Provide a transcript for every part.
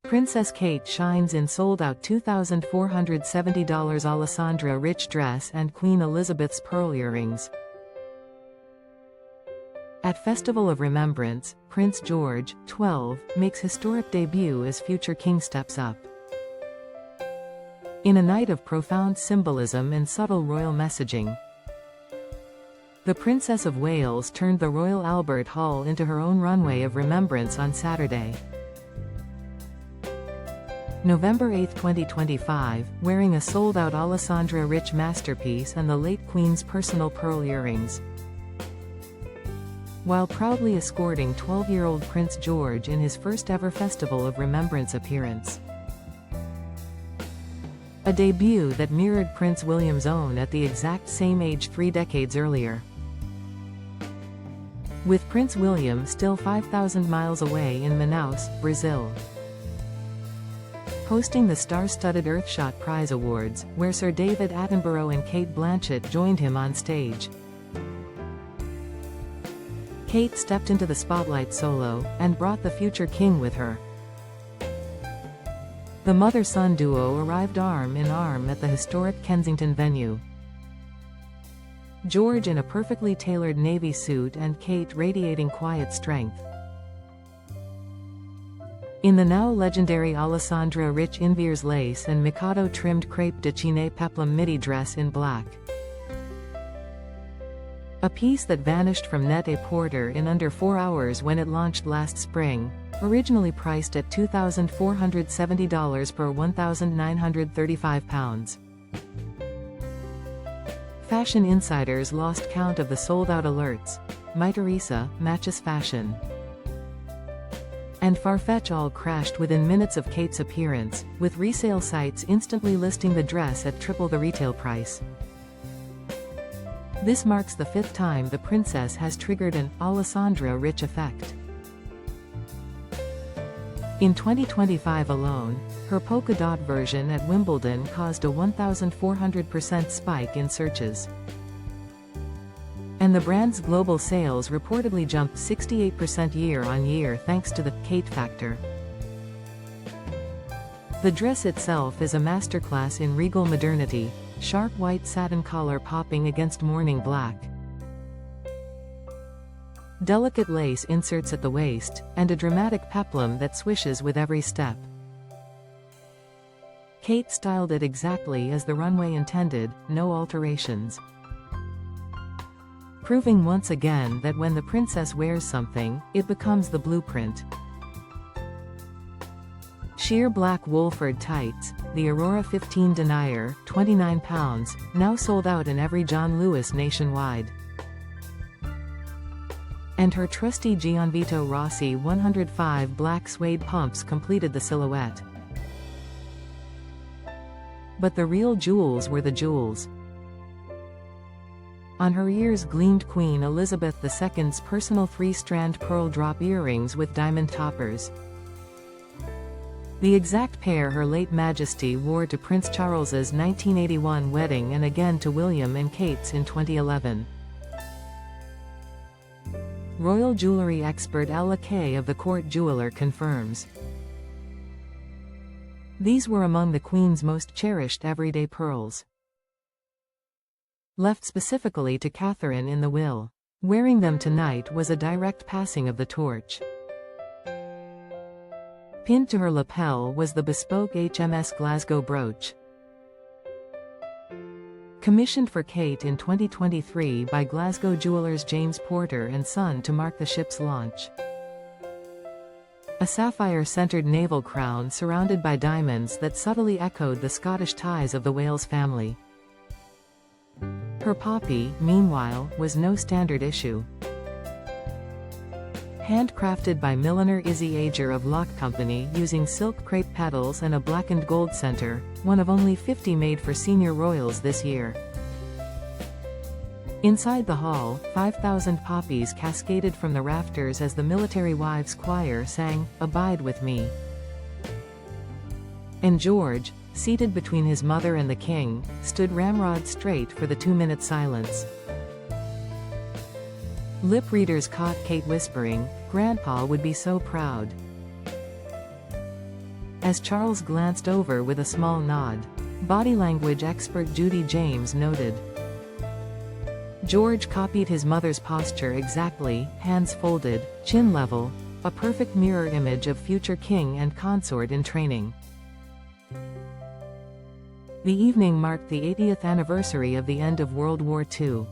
Princess Kate shines in sold-out $2,470 Alessandra rich dress and Queen Elizabeth's pearl earrings. At Festival of Remembrance, Prince George, 12, makes historic debut as future king steps up. In a night of profound symbolism and subtle royal messaging, the Princess of Wales turned the Royal Albert Hall into her own runway of remembrance on Saturday, November 8, 2025, wearing a sold-out Alessandra rich masterpiece and the late Queen's personal pearl earrings, while proudly escorting 12-year-old Prince George in his first-ever Festival of Remembrance appearance. A debut that mirrored Prince William's own at the exact same age 3 decades earlier. With Prince William still 5,000 miles away in Manaus, Brazil, hosting the star-studded Earthshot Prize Awards, where Sir David Attenborough and Cate Blanchett joined him on stage. Kate stepped into the spotlight solo, and brought the future king with her. The mother-son duo arrived arm-in-arm at the historic Kensington venue. George in a perfectly tailored navy suit and Kate radiating quiet strength in the now legendary Alessandra rich Inviers lace and Mikado-trimmed crepe de chine peplum midi dress in black. A piece that vanished from Net-a-Porter in under 4 hours when it launched last spring, originally priced at $2,470 per £1,935. Fashion insiders lost count of the sold-out alerts. Mytheresa, Matches Fashion, and Farfetch all crashed within minutes of Kate's appearance, with resale sites instantly listing the dress at triple the retail price. This marks the 5th time the princess has triggered an Alessandra rich effect. In 2025 alone, her polka dot version at Wimbledon caused a 1,400% spike in searches. And the brand's global sales reportedly jumped 68% year-on-year thanks to the Kate factor. The dress itself is a masterclass in regal modernity, sharp white satin collar popping against morning black, delicate lace inserts at the waist, and a dramatic peplum that swishes with every step. Kate styled it exactly as the runway intended, no alterations, proving once again that when the princess wears something, it becomes the blueprint. Sheer black Wolford tights, the Aurora 15 denier, £29, now sold out in every John Lewis nationwide. And her trusty Gianvito Rossi 105 black suede pumps completed the silhouette. But the real jewels were the jewels. On her ears gleamed Queen Elizabeth II's personal 3-strand pearl drop earrings with diamond toppers, the exact pair Her late Majesty wore to Prince Charles's 1981 wedding and again to William and Kate's in 2011. Royal jewelry expert Ella Kay of the Court Jeweler confirms these were among the Queen's most cherished everyday pearls, left specifically to Catherine in the will. Wearing them tonight was a direct passing of the torch. Pinned to her lapel was the bespoke HMS Glasgow brooch, commissioned for Kate in 2023 by Glasgow jewelers James Porter and Son to mark the ship's launch. A sapphire-centered navel crown surrounded by diamonds that subtly echoed the Scottish ties of the Wales family. Her poppy, meanwhile, was no standard issue. Handcrafted by milliner Izzy Ager of Lock Company using silk crepe petals and a blackened gold center, one of only 50 made for senior royals this year. Inside the hall, 5,000 poppies cascaded from the rafters as the military wives' choir sang, "Abide with me." And George, seated between his mother and the king, stood ramrod straight for the 2-minute silence. Lip readers caught Kate whispering, "Grandpa would be so proud." as Charles glanced over with a small nod. Body language expert Judy James noted. George copied his mother's posture exactly, hands folded, chin level, a perfect mirror image of future king and consort in training. The evening marked the 80th anniversary of the end of World War II.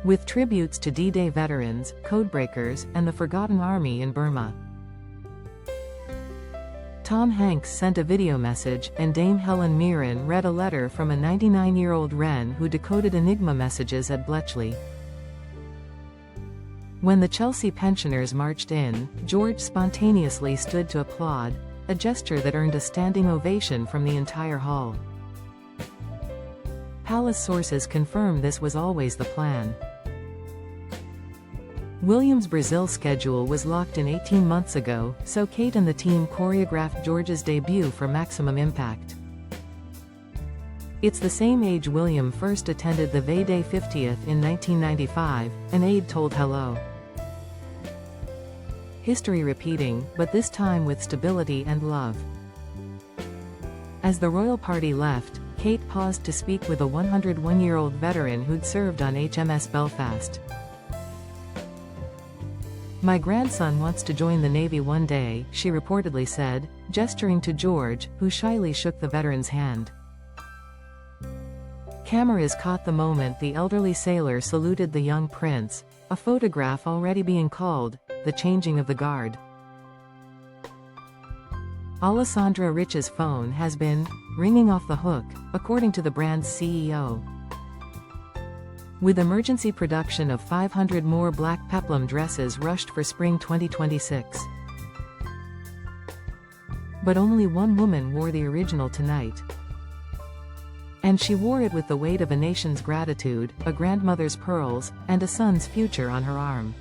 With tributes to D-Day veterans, codebreakers, and the Forgotten Army in Burma. Tom Hanks sent a video message, and Dame Helen Mirren read a letter from a 99-year-old Wren who decoded Enigma messages at Bletchley. When the Chelsea pensioners marched in, George spontaneously stood to applaud, a gesture that earned a standing ovation from the entire hall. Palace sources confirm this was always the plan. William's Brazil schedule was locked in 18 months ago, so Kate and the team choreographed George's debut for maximum impact. It's the same age William first attended the Vay-Day 50th in 1995, an aide told Hello! History repeating, but this time with stability and love. As the royal party left, Kate paused to speak with a 101-year-old veteran who'd served on HMS Belfast. "My grandson wants to join the Navy one day," she reportedly said, gesturing to George, who shyly shook the veteran's hand. Cameras caught the moment the elderly sailor saluted the young prince, a photograph already being called the changing of the guard. Alessandra Rich's phone has been ringing off the hook, according to the brand's CEO. With emergency production of 500 more black peplum dresses rushed for spring 2026. But only one woman wore the original tonight. And she wore it with the weight of a nation's gratitude, a grandmother's pearls, and a son's future on her arm.